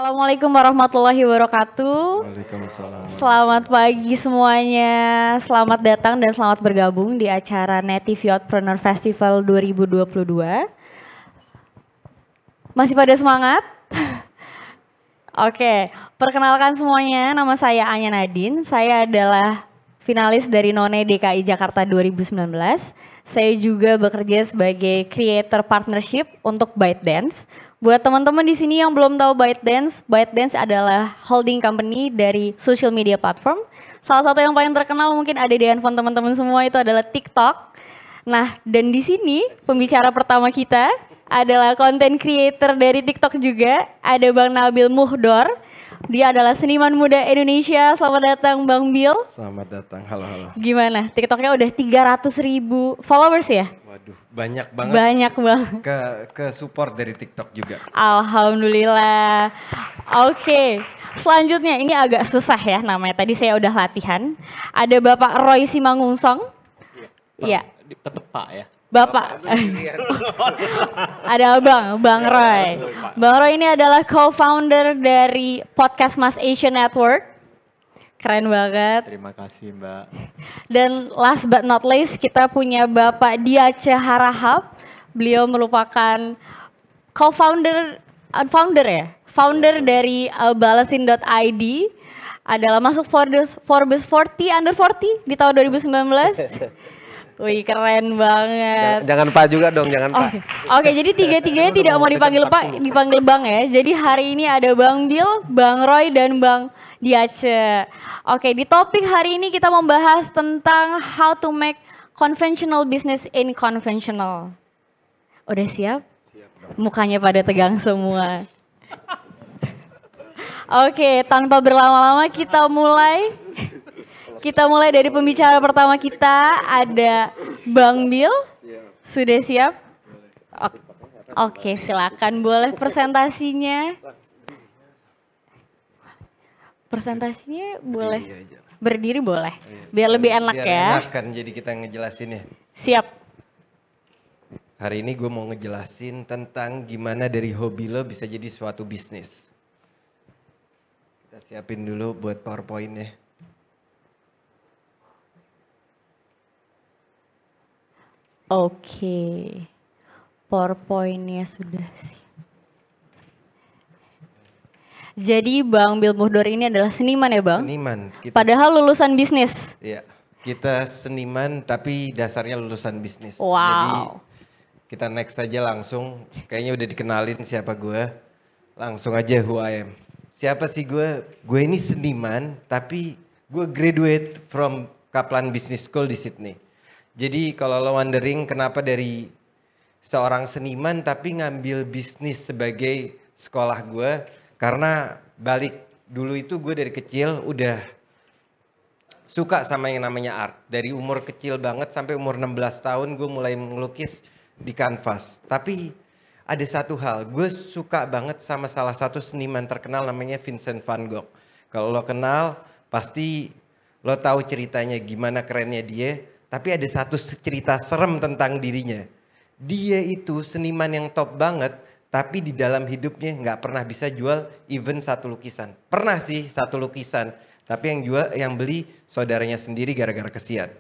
Assalamualaikum warahmatullahi wabarakatuh. Waalaikumsalam. Selamat pagi semuanya. Selamat datang dan selamat bergabung di acara Native Youthpreneur Festival 2022. Masih pada semangat? Oke, perkenalkan semuanya. Nama saya Anya Nadine. Saya adalah finalis dari None DKI Jakarta 2019. Saya juga bekerja sebagai creator partnership untuk ByteDance. Buat teman-teman di sini yang belum tahu ByteDance adalah holding company dari social media platform. Salah satu yang paling terkenal mungkin ada di handphone teman-teman semua itu adalah TikTok. Nah, dan di sini pembicara pertama kita adalah content creator dari TikTok juga, ada Bang Nabil Muhdor. Dia adalah seniman muda Indonesia. Selamat datang Bang Bil. Selamat datang, halo. Gimana? TikToknya udah 300.000 followers ya? Waduh, banyak banget. Banyak banget. Ke support dari TikTok juga. Alhamdulillah. Oke, selanjutnya ini agak susah ya namanya. Tadi saya udah latihan. Ada Bapak Roy Simangunsong. Iya. Tetep Pak ya. Bapak. Ada Bang Roy. Bang Roy ini adalah co-founder dari Podcast Mas Asia Network. Keren banget. Terima kasih Mbak. Dan last but not least kita punya Bapak Diace Harahap. Beliau merupakan founder dari balasin.id. Adalah masuk Forbes 40 under 40 di tahun 2019. Wih keren banget. Jangan Pak juga dong, jangan Pak. Oke, jadi tiga-tiganya tidak mau dipanggil Pak, dipanggil Bang ya. Jadi hari ini ada Bang Bil, Bang Roy, dan Bang Diace. Oke, di topik hari ini kita membahas tentang how to make conventional business unconventional. Udah siap? Siap dong. Mukanya pada tegang semua. Oke, tanpa berlama-lama kita mulai. Kita mulai dari pembicara pertama kita, ada Bang Bil. Sudah siap? Oke, silakan boleh presentasinya. Presentasinya boleh berdiri boleh, biar lebih enak biar ya. Enak kan, jadi kita ngejelasin ya. Siap. Hari ini gue mau ngejelasin tentang gimana dari hobi lo bisa jadi suatu bisnis. Kita siapin dulu buat PowerPoint-nya. Oke, PowerPoint-nya sudah sih. Jadi Bang Bil Muhdor ini adalah seniman ya Bang? Seniman. Padahal lulusan bisnis. Iya, kita seniman tapi dasarnya lulusan bisnis. Wow. Jadi kita next aja langsung, kayaknya udah dikenalin siapa gue. Langsung aja who I am. Siapa sih gue? Gue ini seniman tapi gue graduate from Kaplan Business School di Sydney. Jadi kalau lo wondering kenapa dari seorang seniman tapi ngambil bisnis sebagai sekolah gue. Karena balik dulu itu gue dari kecil udah suka sama yang namanya art. Dari umur kecil banget sampai umur 16 tahun gue mulai melukis di kanvas. Tapi ada satu hal, gue suka banget sama salah satu seniman terkenal namanya Vincent van Gogh. Kalau lo kenal pasti lo tahu ceritanya gimana kerennya dia. Tapi ada satu cerita serem tentang dirinya. Dia itu seniman yang top banget, tapi di dalam hidupnya nggak pernah bisa jual even satu lukisan. Pernah sih satu lukisan, tapi yang beli saudaranya sendiri gara-gara kesian.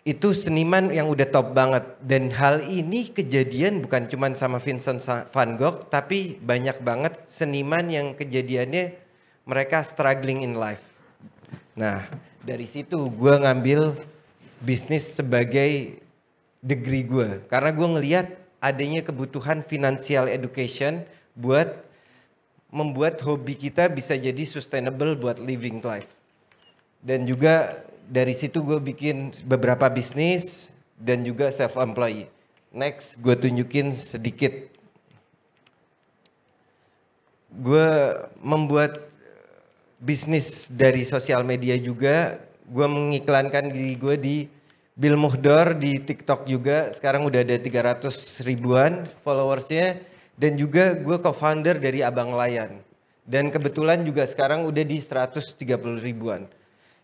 Itu seniman yang udah top banget. Dan hal ini kejadian bukan cuma sama Vincent van Gogh, tapi banyak banget seniman yang kejadiannya mereka struggling in life. Nah, dari situ gue ngambil bisnis sebagai degree gue. Karena gue ngelihat adanya kebutuhan financial education buat membuat hobi kita bisa jadi sustainable buat living life. Dan juga dari situ gue bikin beberapa bisnis dan juga self-employed. Next gue tunjukin sedikit. Gue membuat bisnis dari sosial media juga. Gue mengiklankan diri gue di Bil Muhdor di TikTok juga. Sekarang udah ada 300 ribuan followersnya. Dan juga gue co-founder dari Abang Layan. Dan kebetulan juga sekarang udah di 130 ribuan.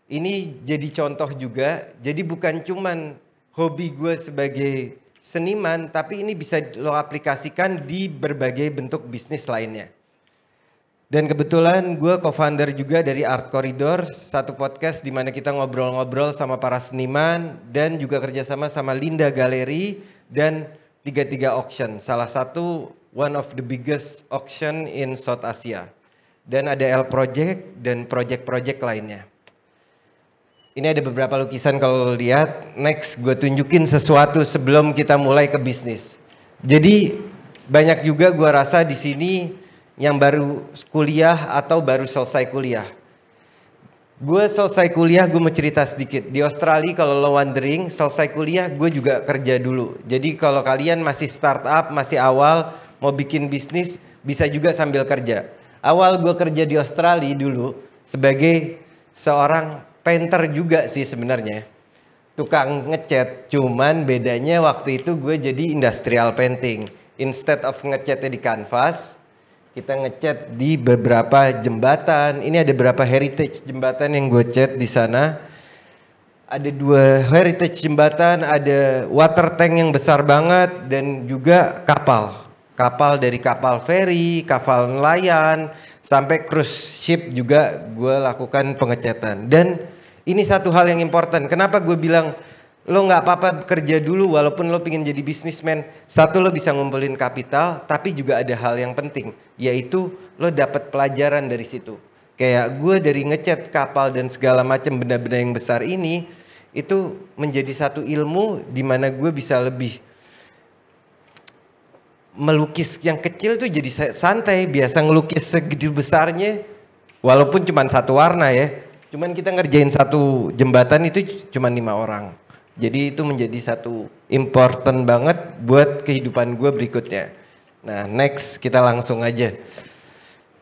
Ini jadi contoh juga. Jadi bukan cuman hobi gue sebagai seniman. Tapi ini bisa lo aplikasikan di berbagai bentuk bisnis lainnya. Dan kebetulan gue co-founder juga dari Art Corridor, satu podcast di mana kita ngobrol-ngobrol sama para seniman dan juga kerjasama sama Linda Galeri dan 33 Auction, salah satu one of the biggest auction in South Asia. Dan ada L Project dan project-project lainnya. Ini ada beberapa lukisan kalau lo lihat. Next gue tunjukin sesuatu sebelum kita mulai ke bisnis. Jadi banyak juga gue rasa di sini yang baru kuliah atau baru selesai kuliah. Gue selesai kuliah, gue mau cerita sedikit. Di Australia kalau lo wondering, selesai kuliah gue juga kerja dulu. Jadi kalau kalian masih startup, masih awal, mau bikin bisnis, bisa juga sambil kerja. Awal gue kerja di Australia dulu sebagai seorang painter juga sih sebenarnya. Tukang ngecat, cuman bedanya waktu itu gue jadi industrial painting. Instead of ngecatnya di kanvas, kita ngecat di beberapa jembatan. Ini ada beberapa heritage jembatan yang gue cat di sana. Ada 2 heritage jembatan, ada water tank yang besar banget dan juga kapal. Kapal dari kapal feri, kapal nelayan, sampai cruise ship juga gue lakukan pengecatan. Dan ini satu hal yang important. Kenapa gue bilang lo nggak apa-apa kerja dulu walaupun lo pengen jadi bisnismen. Satu, lo bisa ngumpulin kapital, tapi juga ada hal yang penting, yaitu lo dapat pelajaran dari situ. Kayak gue dari ngecat kapal dan segala macam benda-benda yang besar ini, itu menjadi satu ilmu di mana gue bisa lebih melukis yang kecil tuh jadi santai. Biasa ngelukis segede besarnya, walaupun cuma satu warna ya. Cuman kita ngerjain satu jembatan itu cuma 5 orang. Jadi itu menjadi satu important banget buat kehidupan gue berikutnya. Nah next kita langsung aja.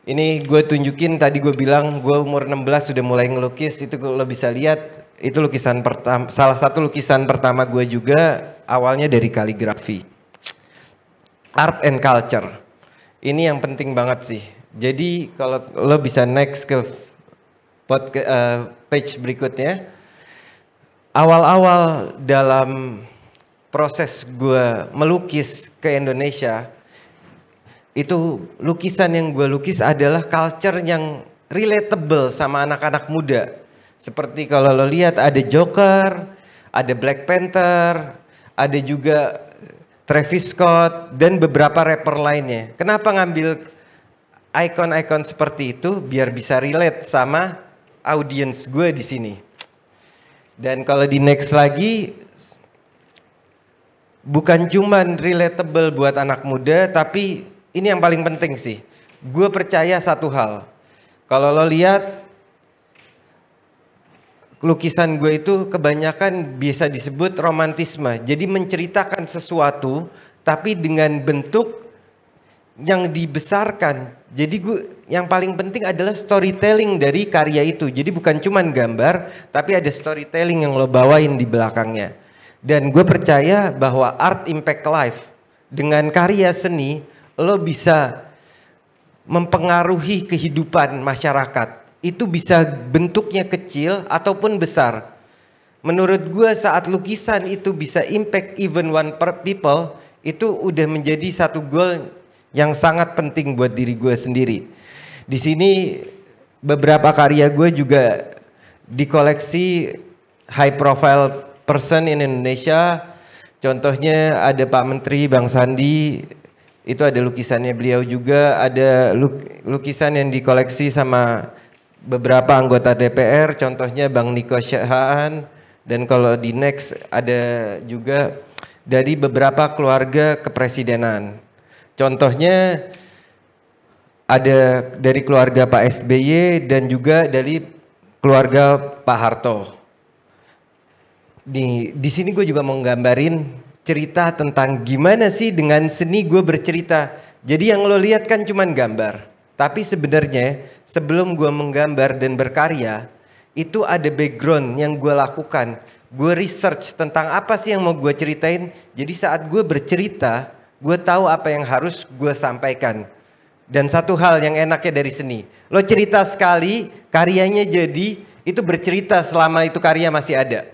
Ini gue tunjukin, tadi gue bilang gue umur 16 sudah mulai ngelukis. Itu lo bisa lihat, itu lukisan pertama, salah satu lukisan pertama gue juga awalnya dari kaligrafi. Art and culture. Ini yang penting banget sih. Jadi kalau lo bisa next ke page berikutnya. Awal-awal dalam proses gue melukis ke Indonesia, itu lukisan yang gue lukis adalah culture yang relatable sama anak-anak muda. Seperti kalau lo lihat ada Joker, ada Black Panther, ada juga Travis Scott dan beberapa rapper lainnya. Kenapa ngambil icon-icon seperti itu? Biar bisa relate sama audience gue di sini. Dan kalau di next lagi, bukan cuman relatable buat anak muda, tapi ini yang paling penting sih. Gue percaya satu hal. Kalau lo lihat lukisan gue itu kebanyakan bisa disebut romantisme. Jadi menceritakan sesuatu tapi dengan bentuk yang dibesarkan. Jadi yang paling penting adalah storytelling dari karya itu. Jadi bukan cuman gambar, tapi ada storytelling yang lo bawain di belakangnya. Dan gue percaya bahwa art impact life. Dengan karya seni, lo bisa mempengaruhi kehidupan masyarakat. Itu bisa bentuknya kecil ataupun besar. Menurut gue saat lukisan itu bisa impact even one people, itu udah menjadi satu goal yang sangat penting buat diri gue sendiri. Di sini beberapa karya gue juga dikoleksi high profile person in Indonesia. Contohnya ada Pak Menteri, Bang Sandi, itu ada lukisannya beliau juga. Ada lukisan yang dikoleksi sama beberapa anggota DPR, contohnya Bang Niko Syahaan. Dan kalau di next ada juga dari beberapa keluarga kepresidenan. Contohnya ada dari keluarga Pak SBY dan juga dari keluarga Pak Harto. Di sini gue juga mau nggambarin cerita tentang gimana sih dengan seni gue bercerita. Jadi yang lo lihat kan cuman gambar, tapi sebenarnya sebelum gue menggambar dan berkarya itu ada background yang gue lakukan. Gue research tentang apa sih yang mau gue ceritain. Jadi saat gue bercerita, gue tahu apa yang harus gue sampaikan. Dan satu hal yang enaknya dari seni, lo cerita sekali, karyanya jadi, itu bercerita selama itu karya masih ada.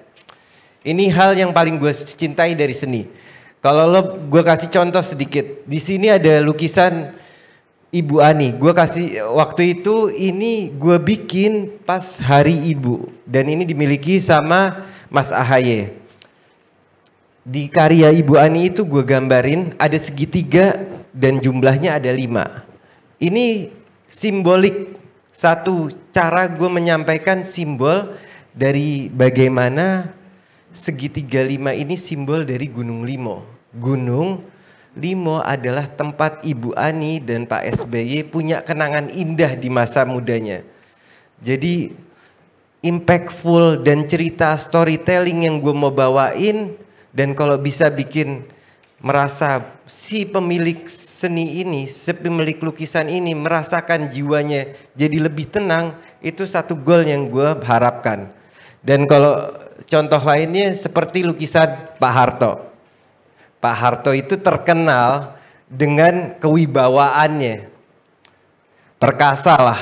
Ini hal yang paling gue cintai dari seni. Kalau gue kasih contoh sedikit, di sini ada lukisan Ibu Ani, gue kasih waktu itu ini gue bikin pas Hari Ibu dan ini dimiliki sama Mas Ahaye. Di karya Ibu Ani itu gue gambarin ada segitiga dan jumlahnya ada 5. Ini simbolik, satu cara gue menyampaikan simbol dari bagaimana segitiga 5 ini simbol dari Gunung Limo. Gunung Limo adalah tempat Ibu Ani dan Pak SBY punya kenangan indah di masa mudanya. Jadi impactful dan cerita storytelling yang gue mau bawain, dan kalau bisa bikin merasa si pemilik seni ini, si pemilik lukisan ini merasakan jiwanya jadi lebih tenang, itu satu goal yang gue harapkan. Dan kalau contoh lainnya seperti lukisan Pak Harto. Pak Harto itu terkenal dengan kewibawaannya, perkasa lah.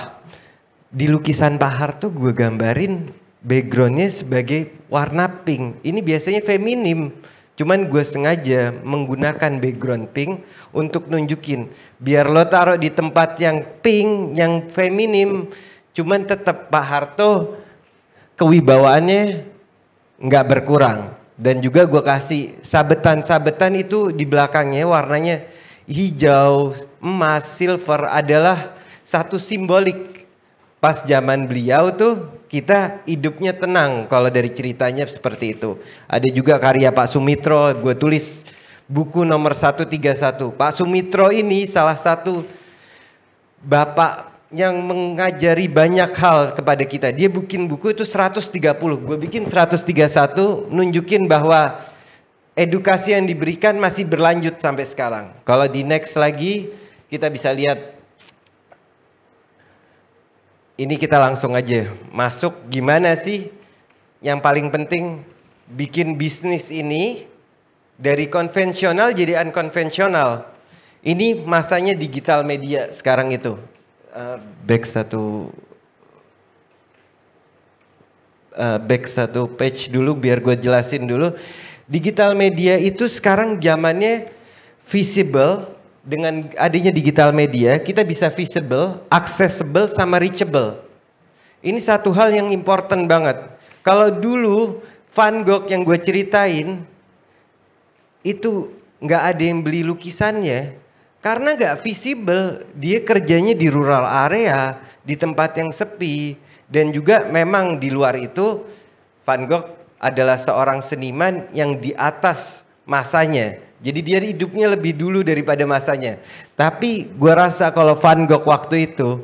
Di lukisan Pak Harto gue gambarin backgroundnya sebagai warna pink. Ini biasanya feminim, cuman gue sengaja menggunakan background pink untuk nunjukin biar lo taruh di tempat yang pink, yang feminim, cuman tetap Pak Harto kewibawaannya nggak berkurang. Dan juga gue kasih sabetan-sabetan itu di belakangnya warnanya hijau, emas, silver adalah satu simbolik. Pas zaman beliau tuh kita hidupnya tenang, kalau dari ceritanya seperti itu. Ada juga karya Pak Sumitro, gue tulis buku nomor 131. Pak Sumitro ini salah satu bapak yang mengajari banyak hal kepada kita. Dia bikin buku itu 130, gue bikin 131, nunjukin bahwa edukasi yang diberikan masih berlanjut sampai sekarang. Kalau di next lagi kita bisa lihat, ini kita langsung aja masuk gimana sih yang paling penting bikin bisnis ini dari konvensional jadi unkonvensional. Ini masanya digital media sekarang itu. Back satu page dulu biar gue jelasin dulu. Digital media itu sekarang zamannya visible. Dengan adanya digital media kita bisa visible, accessible sama reachable. Ini satu hal yang important banget. Kalau dulu Van Gogh yang gue ceritain itu nggak ada yang beli lukisannya karena nggak visible. Dia kerjanya di rural area, di tempat yang sepi, dan juga memang di luar itu Van Gogh adalah seorang seniman yang di atas masanya. Jadi dia hidupnya lebih dulu daripada masanya. Tapi gua rasa kalau Van Gogh waktu itu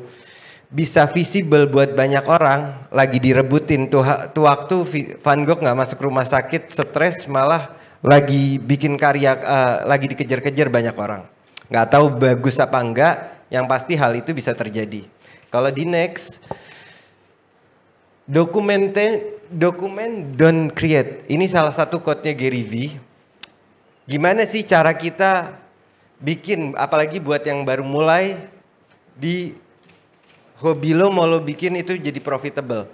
bisa visible buat banyak orang, lagi direbutin tuh waktu Van Gogh nggak masuk rumah sakit, stres, malah lagi bikin karya, lagi dikejar-kejar banyak orang. Nggak tahu bagus apa enggak, yang pasti hal itu bisa terjadi. Kalau di next, dokumen don't create. Ini salah satu quote-nya Gary V. Gimana sih cara kita bikin, apalagi buat yang baru mulai di hobi lo, mau lo bikin itu jadi profitable.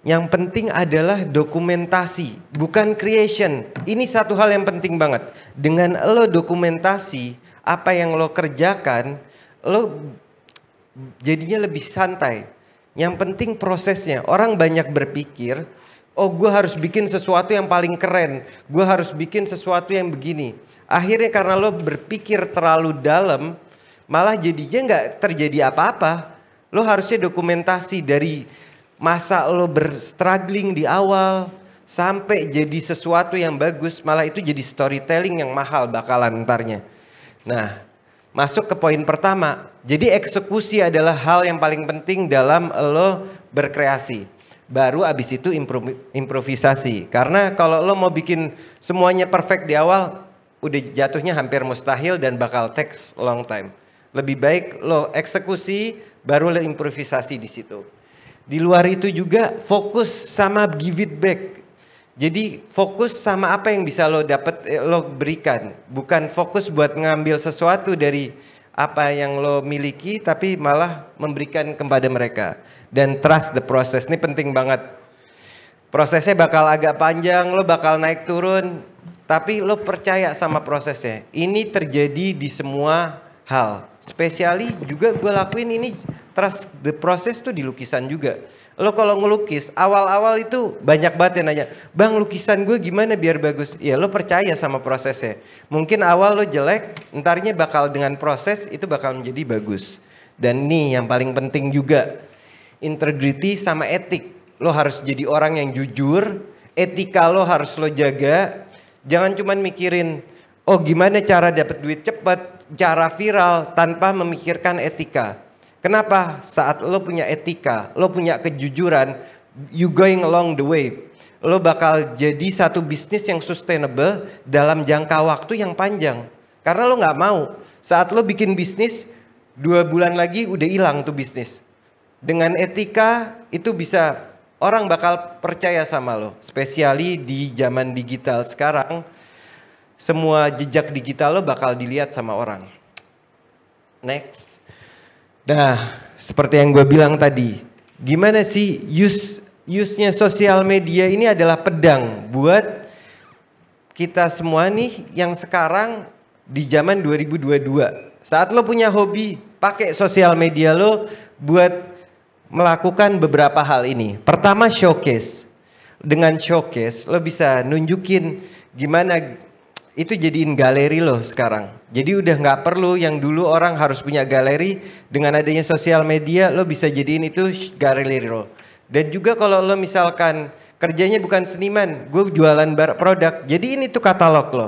Yang penting adalah dokumentasi, bukan creation. Ini satu hal yang penting banget. Dengan lo dokumentasi apa yang lo kerjakan, lo jadinya lebih santai. Yang penting prosesnya. Orang banyak berpikir, oh gue harus bikin sesuatu yang paling keren, gue harus bikin sesuatu yang begini. Akhirnya karena lo berpikir terlalu dalam, malah jadinya nggak terjadi apa-apa. Lo harusnya dokumentasi dari masa lo berstruggling di awal sampai jadi sesuatu yang bagus, malah itu jadi storytelling yang mahal bakalan ntarnya. Nah, masuk ke poin pertama. Jadi eksekusi adalah hal yang paling penting dalam lo berkreasi. Baru abis itu improvisasi. Karena kalau lo mau bikin semuanya perfect di awal, udah jatuhnya hampir mustahil dan bakal takes long time. Lebih baik lo eksekusi, baru lo improvisasi di situ. Di luar itu juga fokus sama give it back. Jadi fokus sama apa yang bisa lo dapat, lo berikan. Bukan fokus buat ngambil sesuatu dari apa yang lo miliki, tapi malah memberikan kepada mereka. Dan trust the process, ini penting banget. Prosesnya bakal agak panjang, lo bakal naik turun, tapi lo percaya sama prosesnya. Ini terjadi di semua hal. Spesiali juga gue lakuin ini trust the process tuh di lukisan juga. Lo kalau ngelukis awal-awal itu banyak banget yang nanya, bang lukisan gue gimana biar bagus? Ya lo percaya sama prosesnya. Mungkin awal lo jelek, entarnya bakal dengan proses itu bakal menjadi bagus. Dan nih yang paling penting juga, integrity sama etik. Lo harus jadi orang yang jujur, etika lo harus lo jaga. Jangan cuman mikirin, oh gimana cara dapat duit cepat, cara viral tanpa memikirkan etika. Kenapa? Saat lo punya etika, lo punya kejujuran, you going along the way. Lo bakal jadi satu bisnis yang sustainable dalam jangka waktu yang panjang. Karena lo nggak mau saat lo bikin bisnis 2 bulan lagi udah hilang tuh bisnis. Dengan etika itu bisa orang bakal percaya sama lo. Spesiali di zaman digital sekarang, semua jejak digital lo bakal dilihat sama orang. Next. Nah, seperti yang gue bilang tadi, gimana sih use-nya sosial media ini adalah pedang buat kita semua nih yang sekarang di zaman 2022. Saat lo punya hobi, pakai sosial media lo buat melakukan beberapa hal ini. Pertama, showcase. Dengan showcase, lo bisa nunjukin gimana itu jadiin galeri lo sekarang. Jadi udah nggak perlu yang dulu orang harus punya galeri. Dengan adanya sosial media lo bisa jadiin itu galeri lo. Dan juga kalau lo misalkan kerjanya bukan seniman, gue jualan produk, jadiin itu katalog lo.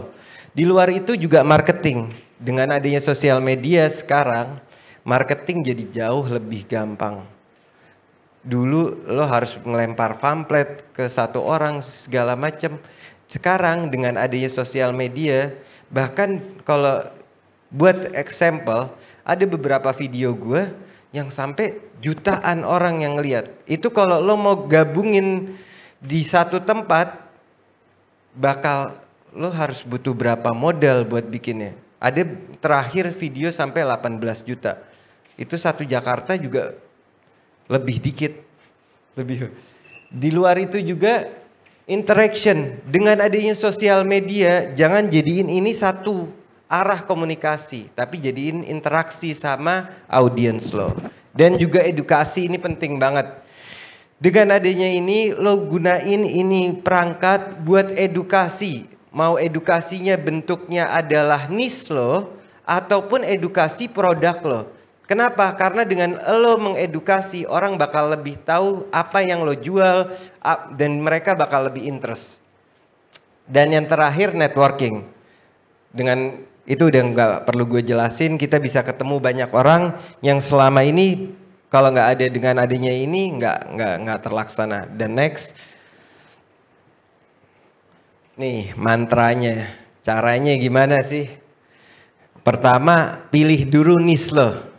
Di luar itu juga marketing. Dengan adanya sosial media sekarang, marketing jadi jauh lebih gampang. Dulu lo harus ngelempar pamflet ke satu orang segala macam. Sekarang dengan adanya sosial media, bahkan kalau buat example, ada beberapa video gue yang sampai jutaan orang yang ngeliat. Itu kalau lo mau gabungin di satu tempat, bakal lo harus butuh berapa modal buat bikinnya. Ada terakhir video sampai 18 juta. Itu satu Jakarta juga lebih dikit. Di luar itu juga interaction. Dengan adanya sosial media, jangan jadiin ini satu arah komunikasi, tapi jadiin interaksi sama audiens lo. Dan juga edukasi ini penting banget. Dengan adanya ini, lo gunain ini perangkat buat edukasi. Mau edukasinya bentuknya adalah niche lo, ataupun edukasi produk lo. Kenapa? Karena dengan lo mengedukasi, orang bakal lebih tahu apa yang lo jual dan mereka bakal lebih interest. Dan yang terakhir networking. Dengan itu udah nggak perlu gue jelasin, kita bisa ketemu banyak orang yang selama ini kalau nggak ada dengan adanya ini nggak terlaksana. Dan next, nih mantranya, caranya gimana sih? Pertama, pilih dulu niche lo.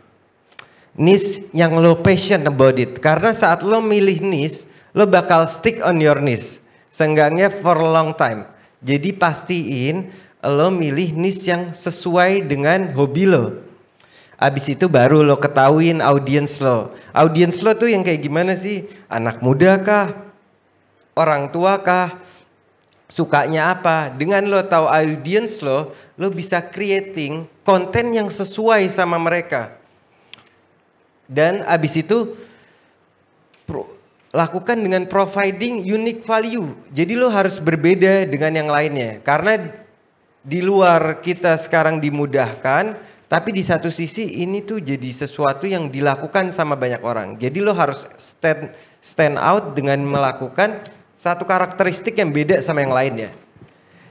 Niche yang lo passion about it. Karena saat lo milih niche, lo bakal stick on your niche. Seenggaknya for a long time. Jadi pastiin lo milih niche yang sesuai dengan hobi lo. Abis itu baru lo ketahuin audiens lo. Audiens lo tuh yang kayak gimana sih? Anak muda kah? Orang tua kah? Sukanya apa? Dengan lo tahu audiens lo bisa creating konten yang sesuai sama mereka. Dan abis itu lakukan dengan providing unique value. Jadi lo harus berbeda dengan yang lainnya. Karena di luar kita sekarang dimudahkan, tapi di satu sisi ini tuh jadi sesuatu yang dilakukan sama banyak orang. Jadi lo harus stand out dengan melakukan satu karakteristik yang beda sama yang lainnya.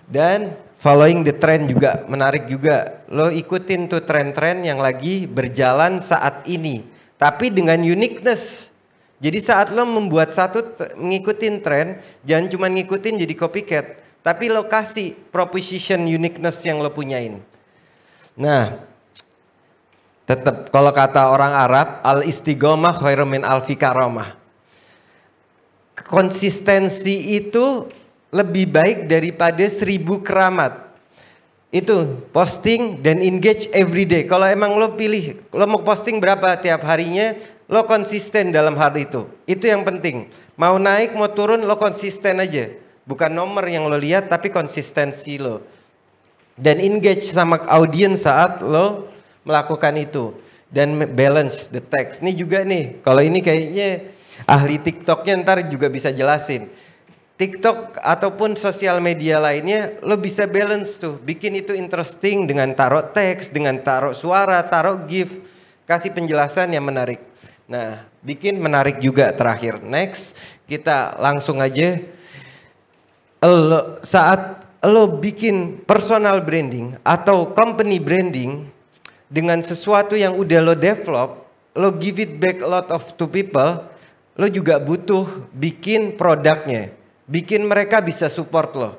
Dan following the trend juga menarik juga. Lo ikutin tuh tren-tren yang lagi berjalan saat ini. Tapi dengan uniqueness. Jadi saat lo membuat ngikutin tren, jangan cuma ngikutin jadi copycat. Tapi lo kasih proposition uniqueness yang lo punyain. Nah, tetap kalau kata orang Arab, al-istiqomah khairum min alfi karamah. Konsistensi itu lebih baik daripada 1000 keramat. Itu posting dan engage every day. Kalau emang lo pilih, lo mau posting berapa tiap harinya, lo konsisten dalam hal itu. Itu yang penting. Mau naik, mau turun, lo konsisten aja. Bukan nomor yang lo lihat, tapi konsistensi lo. Dan engage sama audiens saat lo melakukan itu dan balance the text. Ini juga nih, kalau ini kayaknya ahli TikToknya ntar juga bisa jelasin. TikTok ataupun sosial media lainnya lo bisa balance tuh, bikin itu interesting dengan taruh teks, dengan taruh suara, taruh GIF, kasih penjelasan yang menarik. Nah, bikin menarik juga terakhir. Next, kita langsung aja. Saat lo bikin personal branding atau company branding dengan sesuatu yang udah lo develop, lo give it back a lot of to people, lo juga butuh bikin produknya, bikin mereka bisa support lo.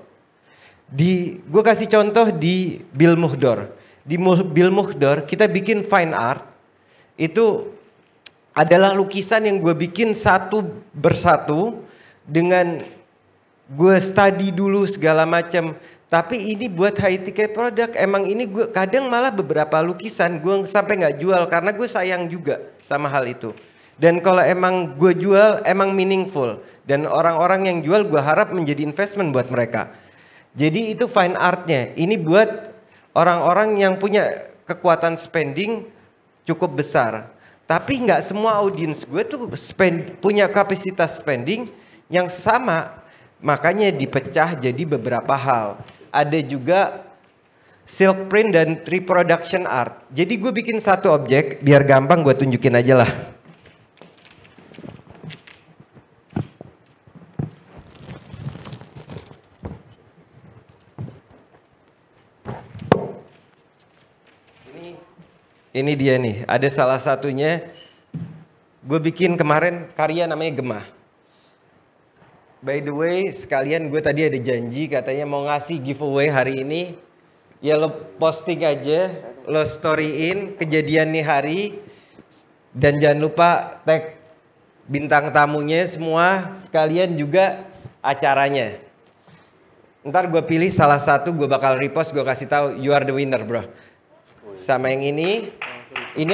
Gue kasih contoh di Bill Muhdor. Di Bill Muhdor kita bikin fine art, itu adalah lukisan yang gue bikin satu persatu dengan gue study dulu segala macam. Tapi ini buat high ticket product, emang ini gue kadang malah beberapa lukisan gue sampai nggak jual karena gue sayang juga sama hal itu. Dan kalau emang gue jual emang meaningful dan orang-orang yang jual gue harap menjadi investment buat mereka. Jadi itu fine artnya. Ini buat orang-orang yang punya kekuatan spending cukup besar. Tapi nggak semua audiens gue tuh punya kapasitas spending yang sama. Makanya dipecah jadi beberapa hal. Ada juga silk print dan reproduction art. Jadi gue bikin satu objek, biar gampang gue tunjukin aja lah. Ini dia nih, ada salah satunya. Gue bikin kemarin karya namanya Gemah. By the way, sekalian gue tadi ada janji katanya mau ngasih giveaway hari ini. Ya lo posting aja, lo storyin kejadian nih hari. Dan jangan lupa tag bintang tamunya semua, sekalian juga acaranya. Ntar gue pilih salah satu, gue bakal repost, gue kasih tahu you are the winner bro. Sama yang ini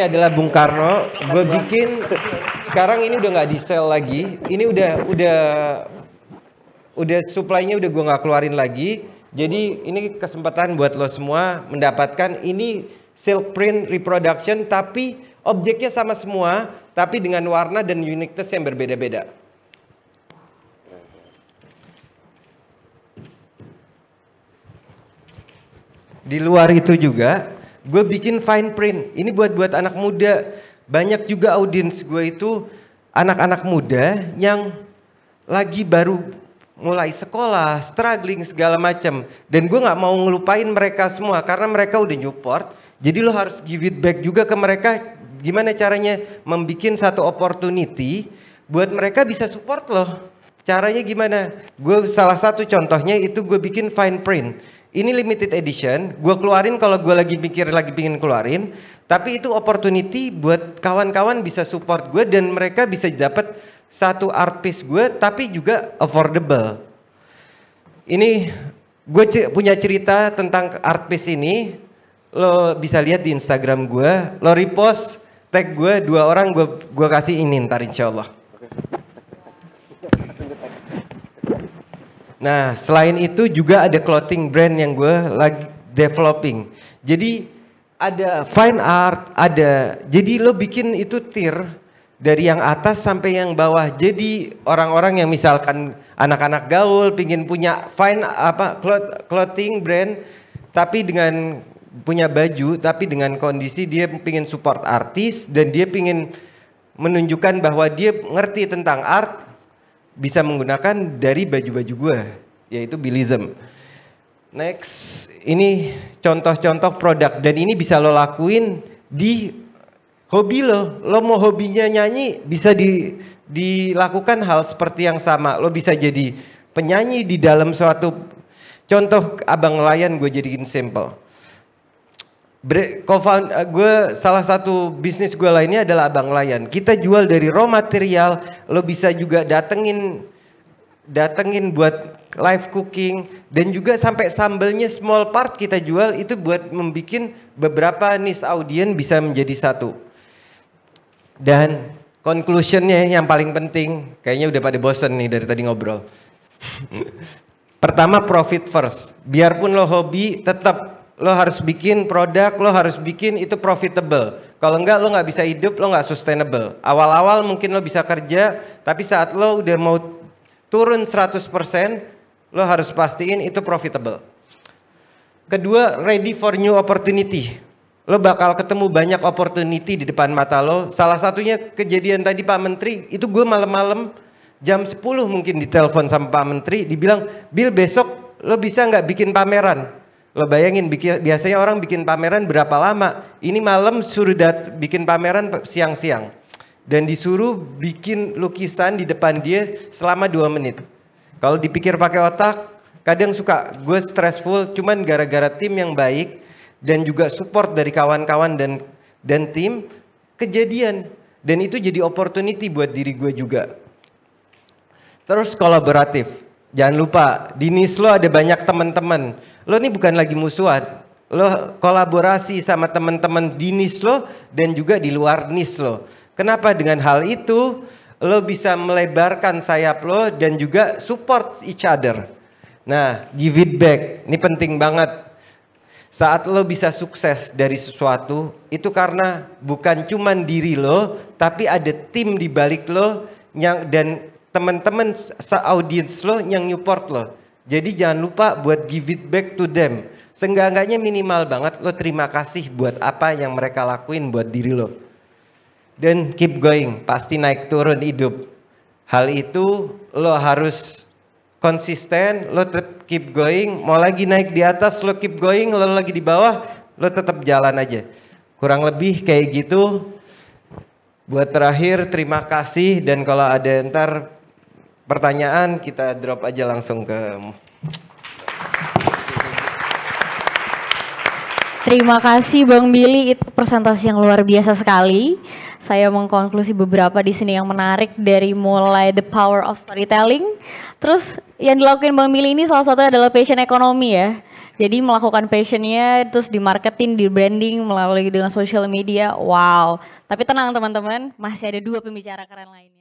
adalah Bung Karno. Gue bikin, sekarang ini udah nggak di sell lagi. Ini udah supply-nya udah gue nggak keluarin lagi. Jadi ini kesempatan buat lo semua mendapatkan ini silk print reproduction, tapi objeknya sama semua, tapi dengan warna dan uniqueness yang berbeda-beda. Di luar itu juga gue bikin fine print. Ini buat anak muda. Banyak juga audiens gue itu anak-anak muda yang lagi baru mulai sekolah, struggling segala macam. Dan gue nggak mau ngelupain mereka semua karena mereka udah support. Jadi lo harus give it back juga ke mereka. Gimana caranya membikin satu opportunity buat mereka bisa support lo. Caranya gimana? Gue salah satu contohnya itu gue bikin fine print. Ini limited edition, gue keluarin kalau gue lagi pingin keluarin. Tapi itu opportunity buat kawan-kawan bisa support gue dan mereka bisa dapat satu art piece gue tapi juga affordable. Ini gue punya cerita tentang art piece ini. Lo bisa lihat di Instagram gue, lo repost, tag gue 2 orang, gue kasih ini ntar insya Allah. Nah selain itu juga ada clothing brand yang gue lagi developing. Jadi ada fine art, jadi lo bikin itu tier dari yang atas sampai yang bawah. Jadi orang-orang yang misalkan anak-anak gaul pingin punya fine clothing brand, tapi dengan punya baju, tapi dengan kondisi dia pingin support artis dan dia pingin menunjukkan bahwa dia ngerti tentang art, bisa menggunakan dari baju-baju gue, yaitu Billism. Next, ini contoh-contoh produk dan ini bisa lo lakuin di hobi lo. Lo mau hobinya nyanyi, bisa dilakukan hal seperti yang sama. Lo bisa jadi penyanyi di dalam suatu contoh Abang Nelayan, gue jadiin simple. Gue salah satu bisnis gue lainnya adalah Abang Nelayan. Kita jual dari raw material, lo bisa juga datengin buat live cooking dan juga sampai sambelnya small part kita jual itu buat membuat beberapa niche audience bisa menjadi satu. Dan conclusionnya yang paling penting, kayaknya udah pada bosen nih dari tadi ngobrol. Pertama, profit first. Biarpun lo hobi, tetap lo harus bikin produk, lo harus bikin itu profitable. Kalau enggak lo nggak bisa hidup, lo nggak sustainable. Awal-awal mungkin lo bisa kerja, tapi saat lo udah mau turun 100%, lo harus pastiin itu profitable. Kedua, ready for new opportunity. Lo bakal ketemu banyak opportunity di depan mata lo. Salah satunya kejadian tadi Pak Menteri, itu gue malam-malam jam 10 mungkin ditelepon sama Pak Menteri, dibilang, Bill besok lo bisa nggak bikin pameran? Lo bayangin, biasanya orang bikin pameran berapa lama? Ini malam suruh bikin pameran siang-siang. Dan disuruh bikin lukisan di depan dia selama 2 menit. Kalau dipikir pakai otak, kadang suka gue stressful, cuman gara-gara tim yang baik dan juga support dari kawan-kawan dan tim, kejadian. Dan itu jadi opportunity buat diri gue juga. Terus kolaboratif. Jangan lupa, di NIS lo ada banyak teman-teman. Lo ini bukan lagi musuhan. Lo kolaborasi sama teman-teman di NIS lo dan juga di luar NIS lo. Kenapa? Dengan hal itu, lo bisa melebarkan sayap lo dan juga support each other. Nah, give it back. Ini penting banget. Saat lo bisa sukses dari sesuatu, itu karena bukan cuman diri lo, tapi ada tim di balik lo dan teman-teman audiens lo yang support lo. Jadi jangan lupa buat give it back to them. Seenggak-enggaknya minimal banget lo terima kasih buat apa yang mereka lakuin buat diri lo. Dan keep going, pasti naik turun hidup. Hal itu lo harus konsisten, lo tetap keep going. Mau lagi naik di atas lo keep going, lo lagi di bawah lo tetap jalan aja. Kurang lebih kayak gitu. Buat terakhir terima kasih, dan kalau ada ntar pertanyaan kita drop aja langsung ke. Terima kasih Bang Billy, itu presentasi yang luar biasa sekali. Saya mengkonklusi beberapa di sini yang menarik, dari mulai the power of storytelling. Terus yang dilakukan Bang Billy ini salah satunya adalah passion ekonomi ya. Jadi melakukan passionnya, terus di marketing, di branding, melalui dengan social media. Wow. Tapi tenang teman-teman, masih ada 2 pembicara keren lainnya.